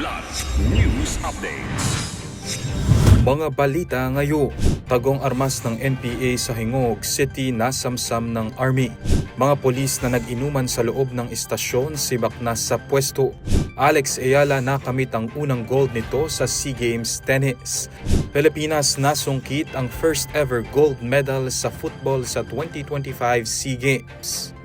Kidlat News Updates. Mga balita ngayon, tagong armas ng NPA sa Hingog City nasamsam ng Army. Mga polis na nag-inuman sa loob ng istasyon sibak na sa pwesto. Alex Ayala nakamit ang unang gold nito sa SEA Games Tennis. Pilipinas nasungkit ang first ever gold medal sa football sa 2025 SEA Games.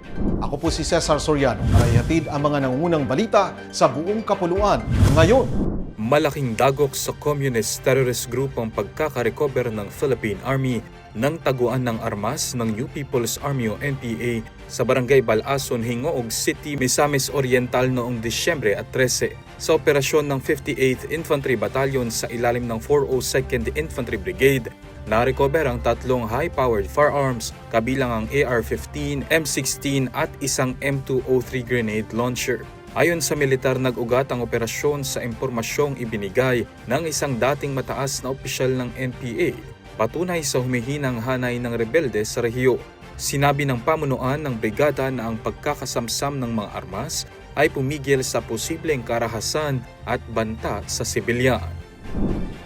Ako po si Cesar Soriano para ihatid ang mga nangungunang balita sa buong kapuluan ngayon. Malaking dagok sa communist terrorist group ang pagkakarecover ng Philippine Army ng taguan ng armas ng New People's Army o NPA sa Barangay Balason, Hingog City, Misamis Oriental noong Disyembre 13 sa operasyon ng 58th Infantry Battalion sa ilalim ng 402nd Infantry Brigade. Na-recover ang tatlong high-powered firearms kabilang ang AR-15, M16 at isang M203 grenade launcher. Ayon sa militar, nag-ugat ang operasyon sa impormasyong ibinigay ng isang dating mataas na opisyal ng NPA, patunay sa humihinang hanay ng rebelde sa rehiyo. Sinabi ng pamunuan ng brigada na ang pagkakasamsam ng mga armas ay pumigil sa posibleng karahasan at banta sa sibilyan.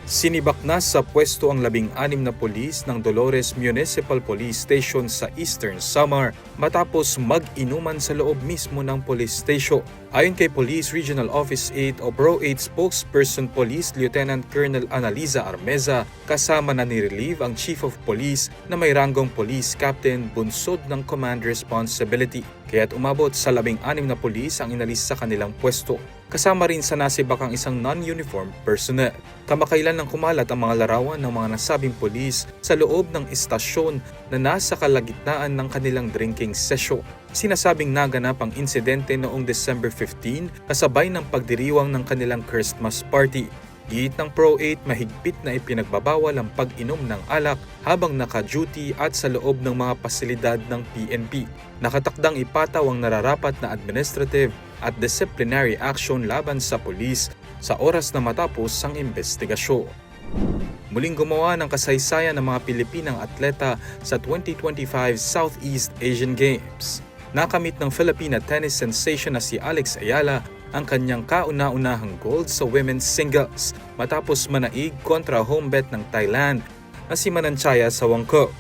Sinibak na sa pwesto ang 16 na pulis ng Dolores Municipal Police Station sa Eastern Samar matapos mag-inuman sa loob mismo ng police station. Ayon kay Police Regional Office 8 o Pro 8 spokesperson Police Lieutenant Colonel Analiza Armeza, kasama na ni-relieve ang Chief of Police na may ranggong Police Captain bunsod ng command responsibility. Kaya't umabot sa 16 na pulis ang inalis sa kanilang pwesto. Kasama rin sa nasibak ang isang non-uniformed personnel. Kamakailan nang kumalat ang mga larawan ng mga nasabing pulis sa loob ng istasyon na nasa kalagitnaan ng kanilang drinking session. Sinasabing naganap ang insidente noong December 15 kasabay ng pagdiriwang ng kanilang Christmas party. Giit ng Pro 8, mahigpit na ipinagbabawal ang pag-inom ng alak habang naka-duty at sa loob ng mga pasilidad ng PNP. Nakatakdang ipataw ang nararapat na administrative at disciplinary action laban sa pulis sa oras na matapos ang investigasyon. Muling gumawa ng kasaysayan ng mga Pilipinang atleta sa 2025 Southeast Asian Games. Nakamit ng Filipina tennis sensation na si Alex Ayala ang kanyang kauna-unahang gold sa women's singles matapos manaig kontra home bet ng Thailand na si Mananchaya Sawangko.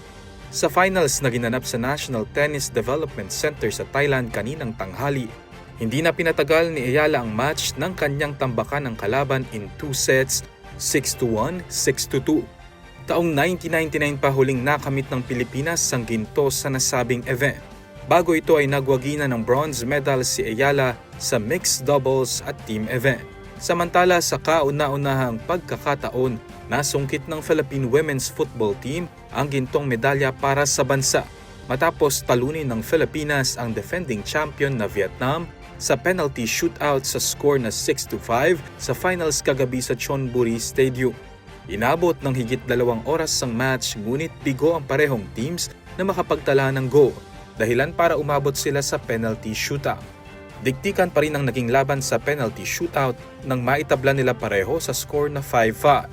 Sa finals na ginanap sa National Tennis Development Center sa Thailand kaninang tanghali, hindi na pinatagal ni Ayala ang match ng kanyang tambakan ng kalaban in 2 sets, 6-1, 6-2. Taong 1999 pa huling nakamit ng Pilipinas ang ginto sa nasabing event. Bago ito ay nagwagi na ng bronze medal si Ayala sa mixed doubles at team event. Samantala sa kauna-unahang pagkakataon, nasungkit ng Philippine Women's Football Team ang gintong medalya para sa bansa matapos talunin ng Pilipinas ang defending champion na Vietnam sa penalty shootout sa score na 6-5 sa finals kagabi sa Chonburi Stadium. Inabot ng higit 2 oras ang match ngunit bigo ang parehong teams na makapagtala ng goal, dahilan para umabot sila sa penalty shootout. Diktikan pa rin ang naging laban sa penalty shootout nang maitabla nila pareho sa score na 5-5.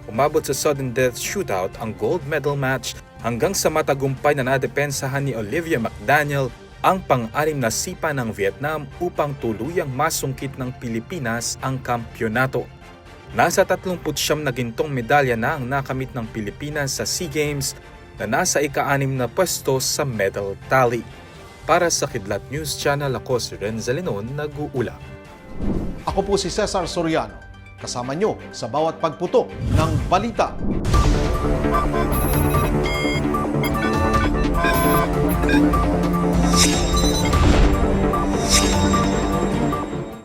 Umabot sa sudden death shootout ang gold medal match hanggang sa matagumpay na nadepensahan ni Olivia McDaniel ang pang-anim na sipa ng Vietnam upang tuluyang masungkit ng Pilipinas ang kampyonato. Nasa 39 na gintong medalya na ang nakamit ng Pilipinas sa SEA Games na nasa ika-6 na pwesto sa medal tally. Para sa Kidlat News Channel, ako si Renza Lenon, nag-uula. Ako po si Cesar Soriano, kasama nyo sa bawat pagputo ng balita.